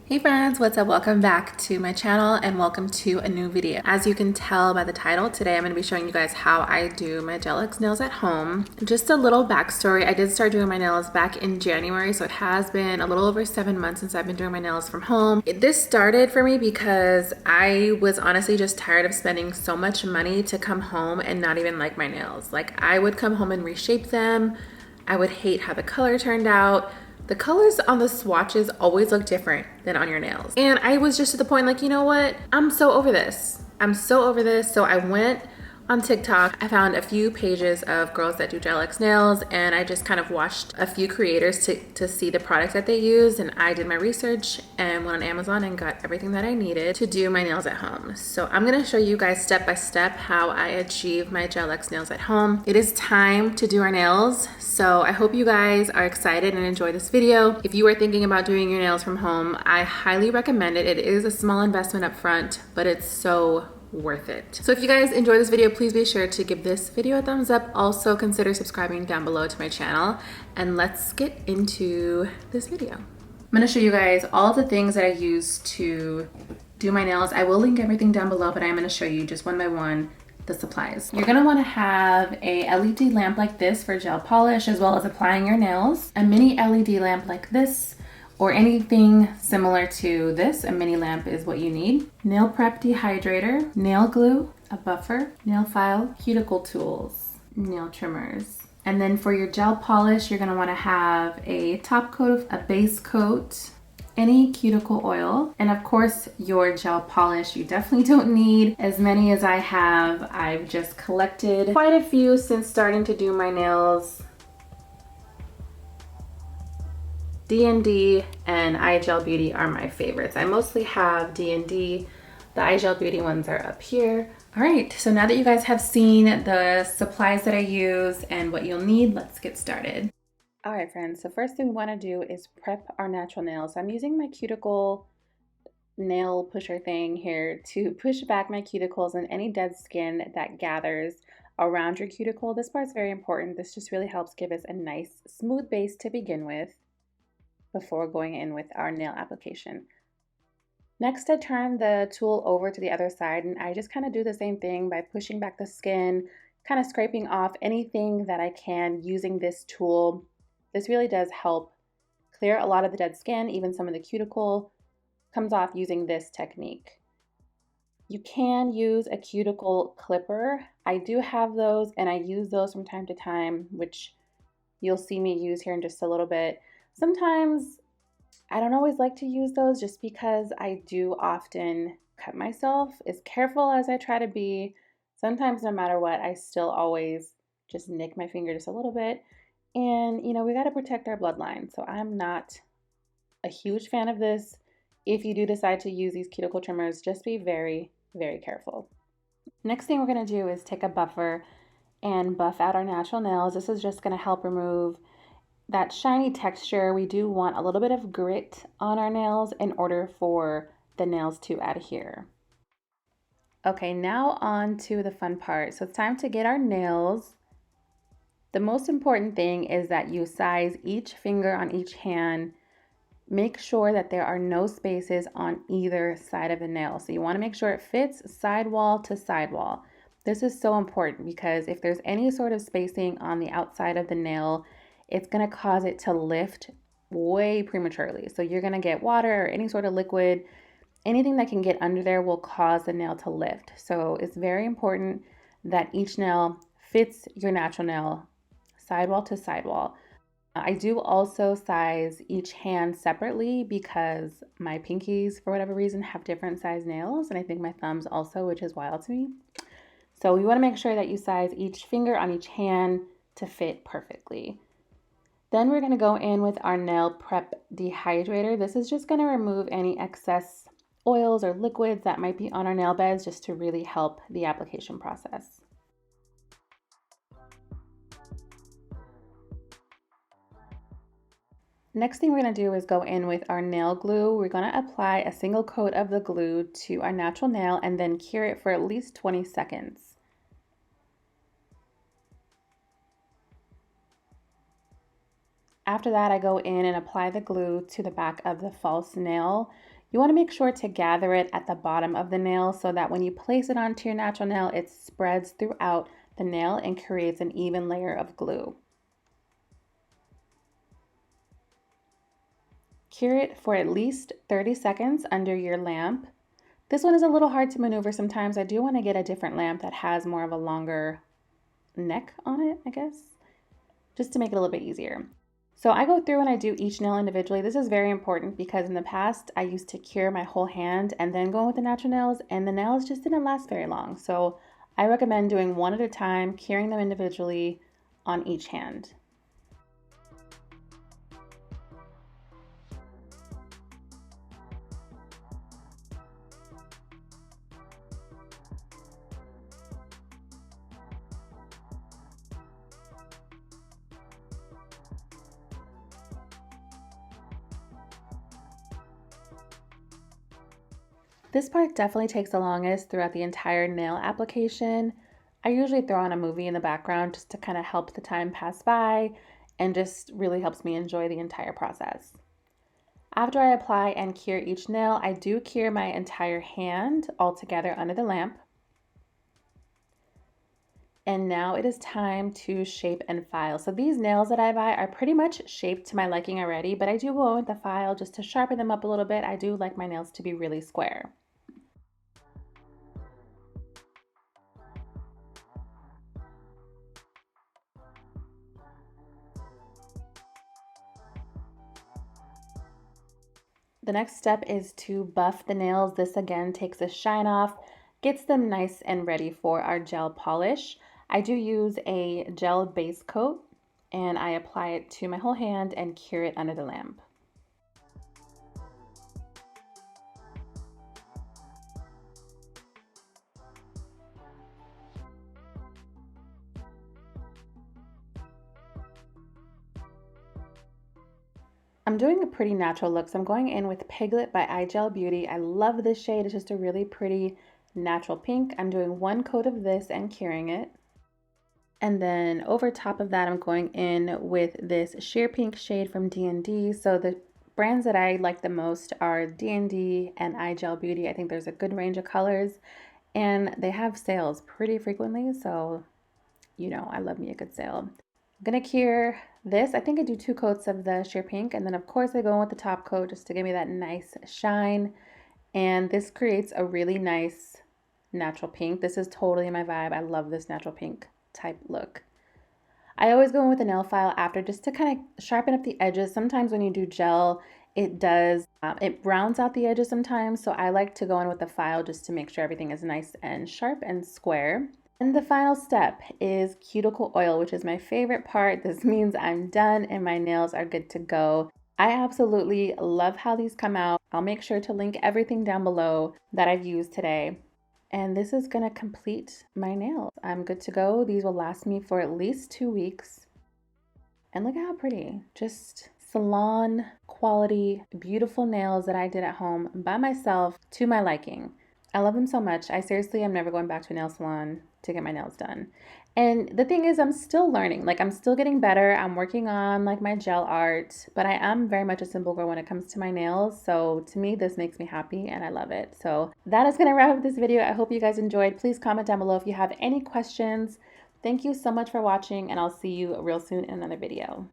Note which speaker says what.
Speaker 1: Hey friends, what's up? Welcome back to my channel and welcome to a new video. As you can tell by the title, today I'm going to be showing you guys how I do my Alyx nails at home. Just a little backstory, I did start doing my nails back in January, so it has been a little over 7 months since I've been doing my nails from home. This started for me because I was honestly just tired of spending so much money to come home and not even like my nails. Like I would come home and reshape them. I would hate how the color turned out. The colors on the swatches always look different than on your nails. And I was just at the point like, you know what? I'm so over this. I'm so over this. So I went on TikTok. I found a few pages of girls that do Alyx nails and I just kind of watched a few creators to see the products that they use, and I did my research and went on Amazon and got everything that I needed to do my nails at home. So I'm gonna show you guys step by step how I achieve my Alyx nails at home. It is time to do our nails, so I hope you guys are excited and enjoy this video. If you are thinking about doing your nails from home, I highly recommend it. It is a small investment up front, but it's so worth it. So if you guys enjoy this video, please be sure to give this video a thumbs up. Also consider subscribing down below to my channel, and let's get into this video. I'm going to show you guys all the things that I use to do my nails. I will link everything down below, but I'm going to show you just one by one the supplies. You're going to want to have a LED lamp like this for gel polish, as well as applying your nails, a mini LED lamp like this, or anything similar to this. A mini lamp is what you need. Nail prep dehydrator, nail glue, a buffer, nail file, cuticle tools, nail trimmers. And then for your gel polish, you're gonna wanna have a top coat, a base coat, any cuticle oil, and of course your gel polish. You definitely don't need as many as I have. I've just collected quite a few since starting to do my nails. D&D and iGel Beauty are my favorites. I mostly have D&D. The iGel Beauty ones are up here. All right, so now that you guys have seen the supplies that I use and what you'll need, let's get started. All right, friends, so first thing we wanna do is prep our natural nails. I'm using my cuticle nail pusher thing here to push back my cuticles and any dead skin that gathers around your cuticle. This part's very important. This just really helps give us a nice smooth base to begin with before going in with our nail application. Next, I turn the tool over to the other side, and I just kind of do the same thing by pushing back the skin, kind of scraping off anything that I can using this tool. This really does help clear a lot of the dead skin. Even some of the cuticle comes off using this technique. You can use a cuticle clipper. I do have those, and I use those from time to time, which you'll see me use here in just a little bit. Sometimes I don't always like to use those just because I do often cut myself. As careful as I try to be, sometimes no matter what, I still always just nick my finger just a little bit. And you know, we got to protect our bloodline. So I'm not a huge fan of this. If you do decide to use these cuticle trimmers, just be very, very careful. Next thing we're going to do is take a buffer and buff out our natural nails. This is just going to help remove that shiny texture. We do want a little bit of grit on our nails in order for the nails to adhere. Okay, now on to the fun part. So it's time to get our nails. The most important thing is that you size each finger on each hand. Make sure that there are no spaces on either side of the nail. So you want to make sure it fits sidewall to sidewall. This is so important because if there's any sort of spacing on the outside of the nail, it's going to cause it to lift way prematurely. So you're going to get water or any sort of liquid. Anything that can get under there will cause the nail to lift. So it's very important that each nail fits your natural nail sidewall to sidewall. I do also size each hand separately because my pinkies, for whatever reason, have different size nails, and I think my thumbs also, which is wild to me. So you want to make sure that you size each finger on each hand to fit perfectly. Then we're going to go in with our nail prep dehydrator. This is just going to remove any excess oils or liquids that might be on our nail beds, just to really help the application process. Next thing we're going to do is go in with our nail glue. We're going to apply a single coat of the glue to our natural nail and then cure it for at least 20 seconds. After that, I go in and apply the glue to the back of the false nail. You want to make sure to gather it at the bottom of the nail so that when you place it onto your natural nail, it spreads throughout the nail and creates an even layer of glue. Cure it for at least 30 seconds under your lamp. This one is a little hard to maneuver sometimes. I do want to get a different lamp that has more of a longer neck on it, I guess, just to make it a little bit easier. So I go through and I do each nail individually. This is very important because in the past I used to cure my whole hand and then go with the natural nails, and the nails just didn't last very long. So I recommend doing one at a time, curing them individually on each hand. This part definitely takes the longest throughout the entire nail application. I usually throw on a movie in the background just to kind of help the time pass by and just really helps me enjoy the entire process. After I apply and cure each nail, I do cure my entire hand all together under the lamp. And now it is time to shape and file. So these nails that I buy are pretty much shaped to my liking already, but I do go with the file just to sharpen them up a little bit. I do like my nails to be really square. The next step is to buff the nails. This again takes the shine off, gets them nice and ready for our gel polish. I do use a gel base coat and I apply it to my whole hand and cure it under the lamp. I'm doing a pretty natural look, so I'm going in with Piglet by iGel Beauty. I love this shade. It's just a really pretty natural pink. I'm doing one coat of this and curing it. And then over top of that, I'm going in with this sheer pink shade from D&D. So the brands that I like the most are D&D and iGel Beauty. I think there's a good range of colors and they have sales pretty frequently. So, you know, I love me a good sale. I'm gonna cure this. I think I do 2 coats of the sheer pink, and then of course I go in with the top coat just to give me that nice shine. And this creates a really nice natural pink. This is totally my vibe. I love this natural pink type look. I always go in with a nail file after just to kind of sharpen up the edges. Sometimes when you do gel, it does, it rounds out the edges sometimes. So I like to go in with the file just to make sure everything is nice and sharp and square. And the final step is cuticle oil, which is my favorite part. This means I'm done and my nails are good to go. I absolutely love how these come out. I'll make sure to link everything down below that I've used today. And this is gonna complete my nails. I'm good to go. These will last me for at least 2 weeks. And look at how pretty. Just salon quality, beautiful nails that I did at home by myself to my liking. I love them so much. I seriously am never going back to a nail salon to get my nails done. And the thing is, I'm still learning. Like, I'm still getting better. I'm working on like my gel art, but I am very much a simple girl when it comes to my nails. So to me, this makes me happy and I love it. So that is going to wrap up this video. I hope you guys enjoyed. Please comment down below if you have any questions. Thank you so much for watching, and I'll see you real soon in another video.